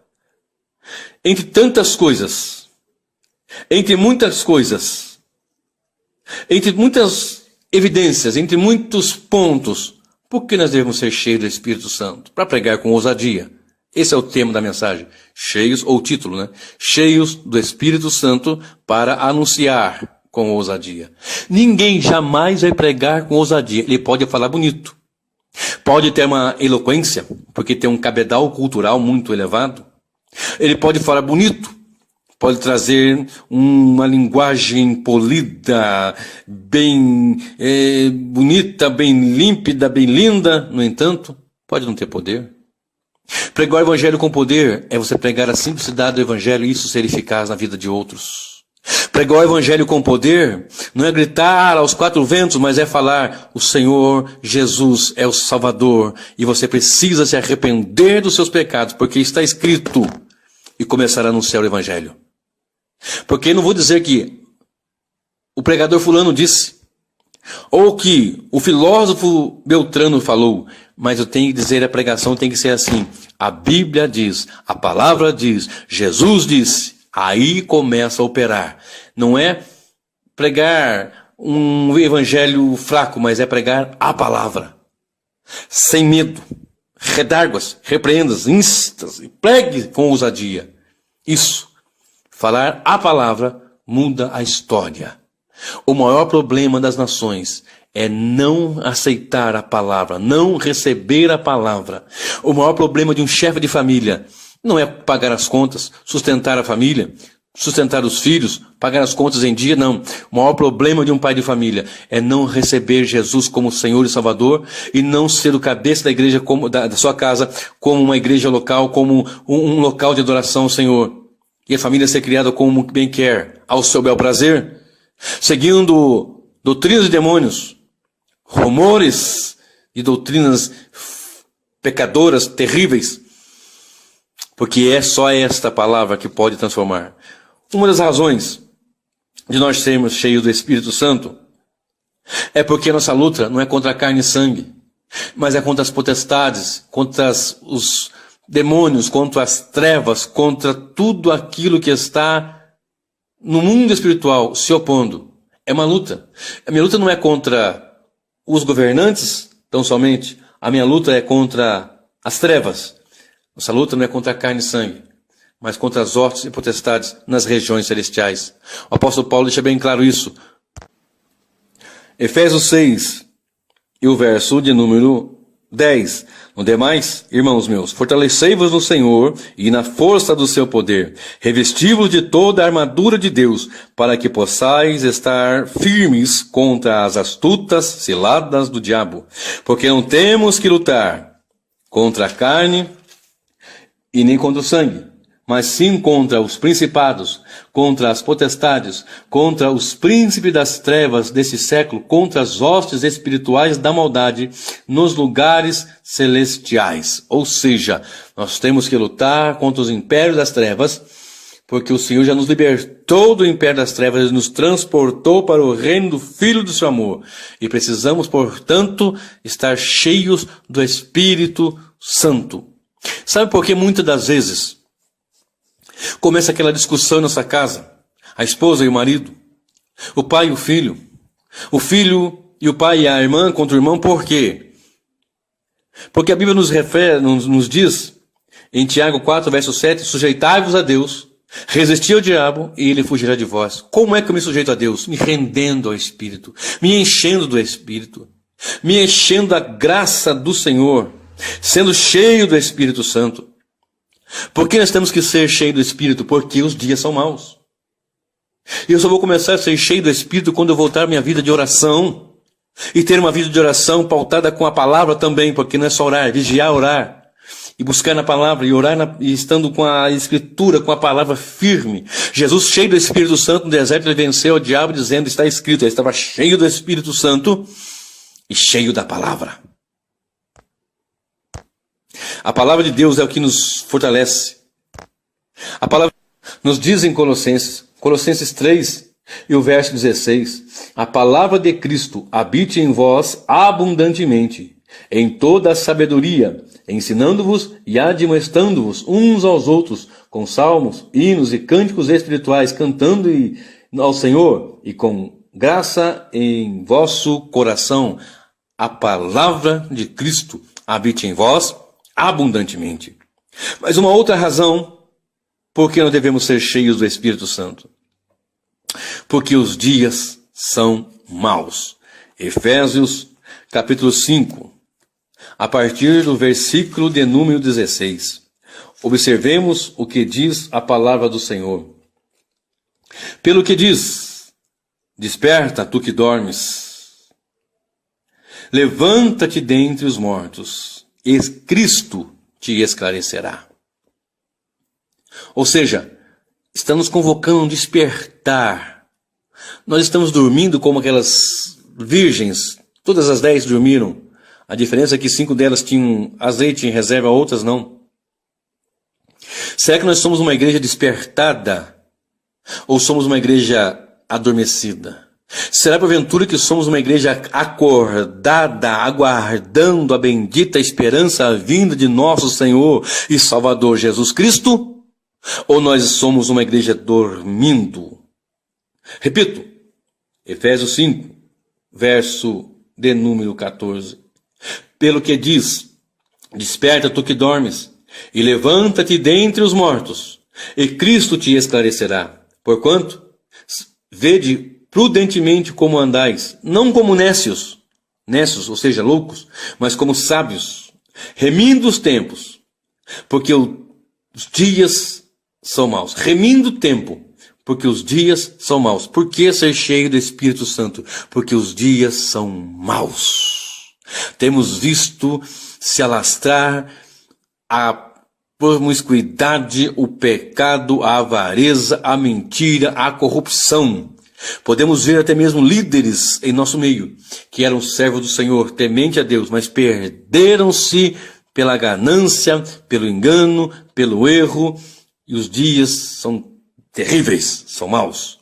entre tantas coisas, entre muitas coisas, entre muitas evidências, entre muitos pontos, por que nós devemos ser cheios do Espírito Santo? Para pregar com ousadia. Esse é o tema da mensagem. Cheios, ou o título, né? Cheios do Espírito Santo para anunciar com ousadia. Ninguém jamais vai pregar com ousadia. Ele pode falar bonito. Pode ter uma eloquência, porque tem um cabedal cultural muito elevado. Ele pode falar bonito. Pode trazer uma linguagem polida, bem bonita, bem límpida, bem linda. No entanto, pode não ter poder. Pregar o Evangelho com poder é você pregar a simplicidade do Evangelho e isso ser eficaz na vida de outros. Pregar o Evangelho com poder não é gritar aos 4 ventos, mas é falar: o Senhor Jesus é o Salvador e você precisa se arrepender dos seus pecados, porque está escrito, e começar a anunciar o Evangelho. Porque não vou dizer que o pregador fulano disse, ou que o filósofo Beltrano falou, mas eu tenho que dizer, a pregação tem que ser assim: a Bíblia diz, a palavra diz, Jesus disse. Aí começa a operar. Não é pregar um evangelho fraco, mas é pregar a palavra. Sem medo. Redárguas, repreendas, instas e pregue com ousadia. Isso. Falar a palavra muda a história. O maior problema das nações é não aceitar a palavra, não receber a palavra. O maior problema de um chefe de família não é pagar as contas, sustentar a família, sustentar os filhos, pagar as contas em dia, não. O maior problema de um pai de família é não receber Jesus como Senhor e Salvador e não ser o cabeça da igreja, da sua casa, como uma igreja local, como um local de adoração ao Senhor. e a família ser criada como bem quer, ao seu bel prazer, seguindo doutrinas de demônios, rumores e doutrinas pecadoras, terríveis, porque é só esta palavra que pode transformar. Uma das razões de nós sermos cheios do Espírito Santo é porque a nossa luta não é contra a carne e sangue, mas é contra as potestades, contra os demônios, contra as trevas, contra tudo aquilo que está no mundo espiritual se opondo. É uma luta. A minha luta não é contra os governantes, tão somente. A minha luta é contra as trevas. Nossa luta não é contra a carne e sangue, mas contra as hostes e potestades nas regiões celestiais. O apóstolo Paulo deixa bem claro isso. Efésios 6, e o verso de número 10. No demais, irmãos meus, fortalecei-vos no Senhor e na força do seu poder. Revesti-vos de toda a armadura de Deus, para que possais estar firmes contra as astutas ciladas do diabo. Porque não temos que lutar contra a carne e nem contra o sangue, mas sim contra os principados, contra as potestades, contra os príncipes das trevas desse século, contra as hostes espirituais da maldade nos lugares celestiais. Ou seja, nós temos que lutar contra os impérios das trevas, porque o Senhor já nos libertou do império das trevas e nos transportou para o reino do Filho do seu amor. E precisamos, portanto, estar cheios do Espírito Santo. Sabe por que muitas das vezes começa aquela discussão em nossa casa? A esposa e o marido, o pai e o filho e o pai e a irmã contra o irmão. Por quê? Porque a Bíblia nos diz, em Tiago 4, verso 7, sujeitai-vos a Deus, resisti ao diabo e ele fugirá de vós. Como é que eu me sujeito a Deus? Me rendendo ao Espírito, me enchendo do Espírito, me enchendo da graça do Senhor, sendo cheio do Espírito Santo. Por que nós temos que ser cheios do Espírito? Porque os dias são maus. E eu só vou começar a ser cheio do Espírito quando eu voltar à minha vida de oração. E ter uma vida de oração pautada com a palavra também, porque não é só orar, é vigiar, orar. E buscar na palavra, e orar e estando com a Escritura, com a palavra firme. Jesus, cheio do Espírito Santo no deserto, ele venceu o diabo dizendo, está escrito, ele estava cheio do Espírito Santo e cheio da palavra. A palavra de Deus é o que nos fortalece. A palavra nos diz em Colossenses 3 e o verso 16, a palavra de Cristo habite em vós abundantemente, em toda a sabedoria, ensinando-vos e admoestando-vos uns aos outros, com salmos, hinos e cânticos espirituais, cantando ao Senhor e com graça em vosso coração. A palavra de Cristo habite em vós abundantemente. Mas uma outra razão por que nós devemos ser cheios do Espírito Santo. Porque os dias são maus. Efésios capítulo 5, a partir do versículo de número 16. Observemos o que diz a palavra do Senhor. Pelo que diz, desperta, tu que dormes. Levanta-te dentre os mortos, e Cristo te esclarecerá. Ou seja, estamos convocando um despertar. Nós estamos dormindo como aquelas virgens, todas as 10 dormiram. A diferença é que 5 delas tinham azeite em reserva, outras não. Será que nós somos uma igreja despertada? Ou somos uma igreja adormecida? Será porventura que somos uma igreja acordada, aguardando a bendita esperança, a vinda de nosso Senhor e Salvador Jesus Cristo? Ou nós somos uma igreja dormindo? Repito, Efésios 5, verso de número 14. Pelo que diz, desperta tu que dormes, e levanta-te dentre os mortos, e Cristo te esclarecerá. Porquanto, vede prudentemente como andais, não como nécios, ou seja, loucos, mas como sábios, remindo os tempos, porque os dias são maus. Remindo o tempo, porque os dias são maus. Por que ser cheio do Espírito Santo? Porque os dias são maus. Temos visto se alastrar a promiscuidade, o pecado, a avareza, a mentira, a corrupção. Podemos ver até mesmo líderes em nosso meio, que eram servos do Senhor, temente a Deus, mas perderam-se pela ganância, pelo engano, pelo erro, e os dias são terríveis, são maus.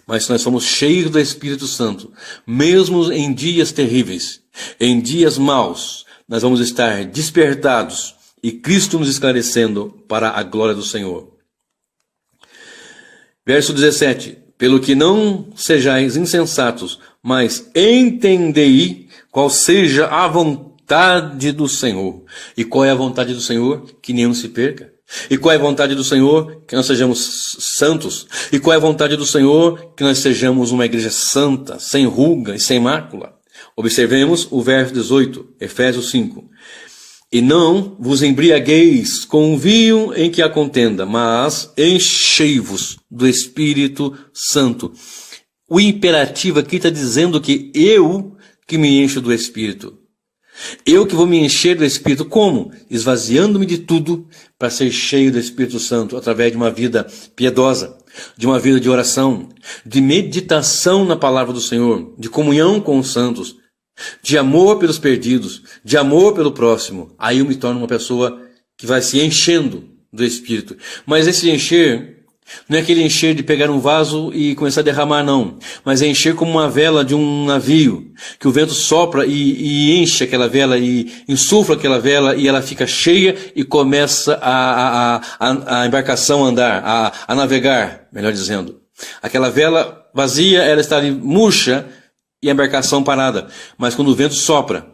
Mas se nós somos cheios do Espírito Santo, mesmo em dias terríveis, em dias maus, nós vamos estar despertados e Cristo nos esclarecendo para a glória do Senhor. Verso 17. Pelo que não sejais insensatos, mas entendei qual seja a vontade do Senhor. E qual é a vontade do Senhor? Que nenhum se perca. E qual é a vontade do Senhor? Que nós sejamos santos. E qual é a vontade do Senhor? Que nós sejamos uma igreja santa, sem ruga e sem mácula. Observemos o verso 18, Efésios 5. E não vos embriagueis com o vinho em que há contenda, mas enchei-vos do Espírito Santo. O imperativo aqui está dizendo que eu que me encho do Espírito. Eu que vou me encher do Espírito. Como? Esvaziando-me de tudo para ser cheio do Espírito Santo, através de uma vida piedosa, de uma vida de oração, de meditação na palavra do Senhor, de comunhão com os santos, de amor pelos perdidos, de amor pelo próximo. Aí eu me torno uma pessoa que vai se enchendo do Espírito. Mas esse encher não é aquele encher de pegar um vaso e começar a derramar, não. Mas é encher como uma vela de um navio, que o vento sopra e enche aquela vela, e insufla aquela vela, e ela fica cheia e começa a embarcação a andar, a navegar, melhor dizendo. Aquela vela vazia, ela está ali murcha, e a embarcação parada. Mas quando o vento sopra,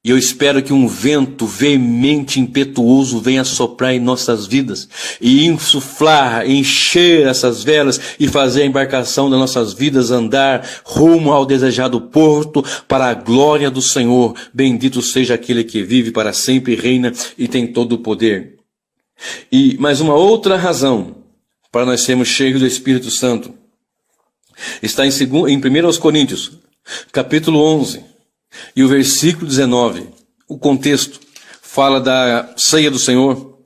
e eu espero que um vento veemente, impetuoso venha soprar em nossas vidas, e insuflar, encher essas velas, e fazer a embarcação das nossas vidas andar rumo ao desejado porto, para a glória do Senhor. Bendito seja aquele que vive para sempre, reina e tem todo o poder. E mais uma outra razão para nós sermos cheios do Espírito Santo está em 1 Coríntios, capítulo 11, e o versículo 19. O contexto fala da ceia do Senhor,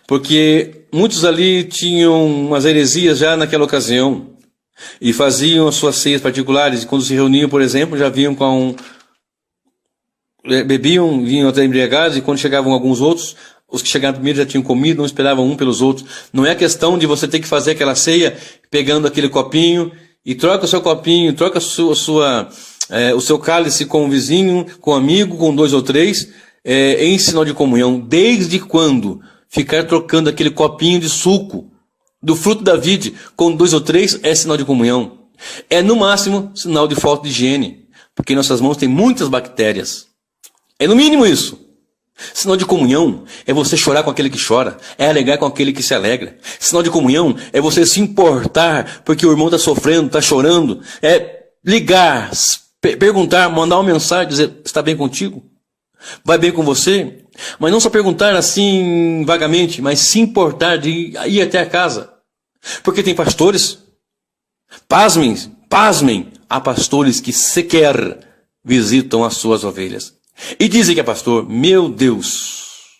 porque muitos ali tinham umas heresias já naquela ocasião, e faziam as suas ceias particulares, e quando se reuniam, por exemplo, já vinham bebiam, vinham até embriagados, e quando chegavam alguns outros, os que chegaram primeiro já tinham comido, não esperavam um pelos outros. Não é questão de você ter que fazer aquela ceia pegando aquele copinho, e troca o seu copinho, troca o seu cálice com o vizinho, com o amigo, com 2 ou 3, em sinal de comunhão. Desde quando ficar trocando aquele copinho de suco do fruto da vide com 2 ou 3 é sinal de comunhão? É no máximo sinal de falta de higiene, porque em nossas mãos tem muitas bactérias. É no mínimo isso. Sinal de comunhão é você chorar com aquele que chora, é alegrar com aquele que se alegra. Sinal de comunhão é você se importar porque o irmão está sofrendo, está chorando. É ligar, perguntar, mandar uma mensagem, dizer: está bem contigo? Vai bem com você? Mas não só perguntar assim vagamente, mas se importar de ir até a casa. Porque tem pastores, pasmem, há pastores que sequer visitam as suas ovelhas. E dizem que é pastor. Meu Deus.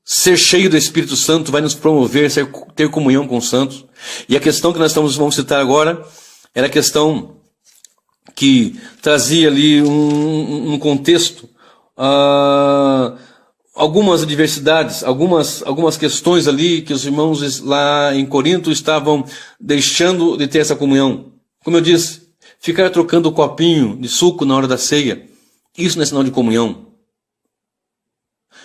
Ser cheio do Espírito Santo vai nos promover ter comunhão com os santos. E a questão que nós vamos citar agora era a questão que trazia ali um contexto, algumas adversidades, algumas questões ali que os irmãos lá em Corinto estavam deixando de ter essa comunhão. Como eu disse, ficar trocando o copinho de suco na hora da ceia, isso não é sinal de comunhão.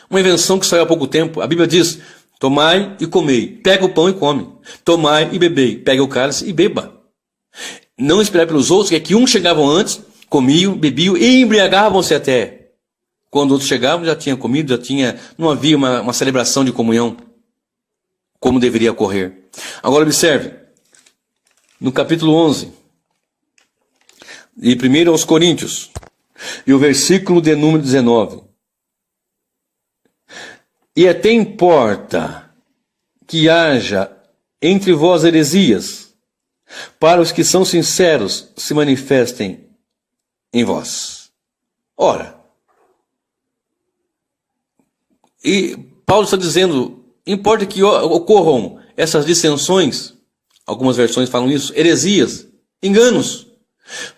Uma invenção que saiu há pouco tempo. A Bíblia diz: tomai e comei. Pega o pão e come. Tomai e bebei. Pega o cálice e beba. Não esperar pelos outros, que é que uns chegavam antes, comiam, bebiam e embriagavam-se até. Quando outros chegavam, já tinham comido, não havia uma celebração de comunhão como deveria ocorrer. Agora observe, no capítulo 11, e 1 aos Coríntios, e o versículo de número 19. E até importa que haja entre vós heresias, para os que são sinceros se manifestem em vós. Ora, E Paulo está dizendo, importa que ocorram essas dissensões, algumas versões falam isso, heresias, enganos,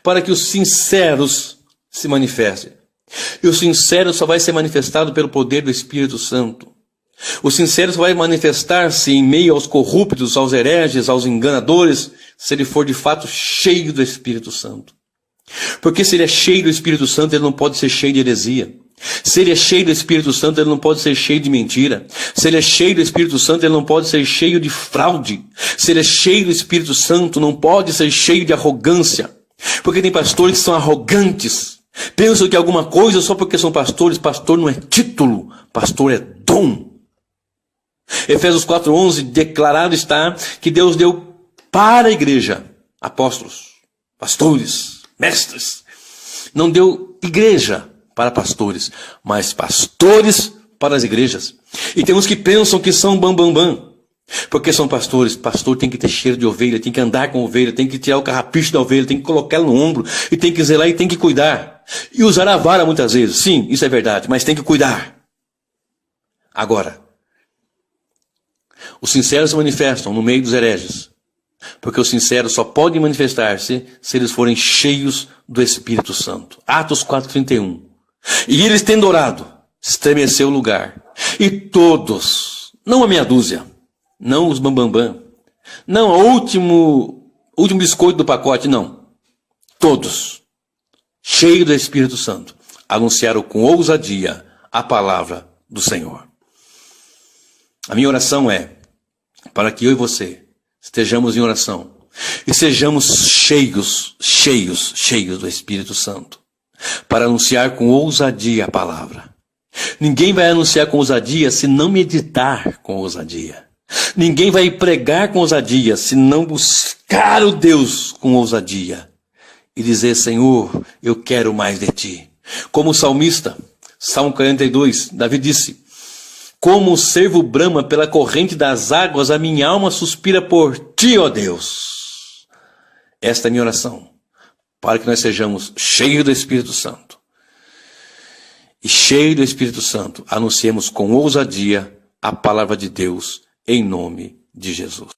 para que os sinceros se manifestem. E o sincero só vai ser manifestado pelo poder do Espírito Santo. O sincero só vai manifestar-se em meio aos corruptos, aos hereges, aos enganadores, se ele for de fato cheio do Espírito Santo. Porque se ele é cheio do Espírito Santo, ele não pode ser cheio de heresia. Se ele é cheio do Espírito Santo, ele não pode ser cheio de mentira. Se ele é cheio do Espírito Santo, ele não pode ser cheio de fraude. Se ele é cheio do Espírito Santo, não pode ser cheio de arrogância. Porque tem pastores que são arrogantes. Pensam que alguma coisa só porque são pastores. Pastor não é título, pastor é dom. Efésios 4:11, declarado está que Deus deu para a igreja apóstolos, pastores, mestres. Não deu igreja para pastores, mas pastores para as igrejas. E tem uns que pensam que são bambambam, porque são pastores. Pastor tem que ter cheiro de ovelha, tem que andar com ovelha, tem que tirar o carrapicho da ovelha, tem que colocá-la no ombro, e tem que zelar e tem que cuidar. E usar a vara muitas vezes, sim, isso é verdade, mas tem que cuidar. Agora, os sinceros se manifestam no meio dos hereges, porque os sinceros só podem manifestar-se se eles forem cheios do Espírito Santo. Atos 4:31. E eles tendo orado, estremeceu o lugar. E todos, não a meia dúzia, não os bambambam, não o último biscoito do pacote, não. Todos, cheios do Espírito Santo, anunciaram com ousadia a palavra do Senhor. A minha oração é para que eu e você estejamos em oração e sejamos cheios do Espírito Santo, para anunciar com ousadia a palavra. Ninguém vai anunciar com ousadia se não meditar com ousadia. Ninguém vai pregar com ousadia se não buscar o Deus com ousadia e dizer: Senhor, eu quero mais de ti. Como o salmista, Salmo 42, Davi disse: como o cervo brama pela corrente das águas, a minha alma suspira por ti, ó Deus. Esta é a minha oração, para que nós sejamos cheios do Espírito Santo. E cheio do Espírito Santo, anunciemos com ousadia a palavra de Deus, em nome de Jesus.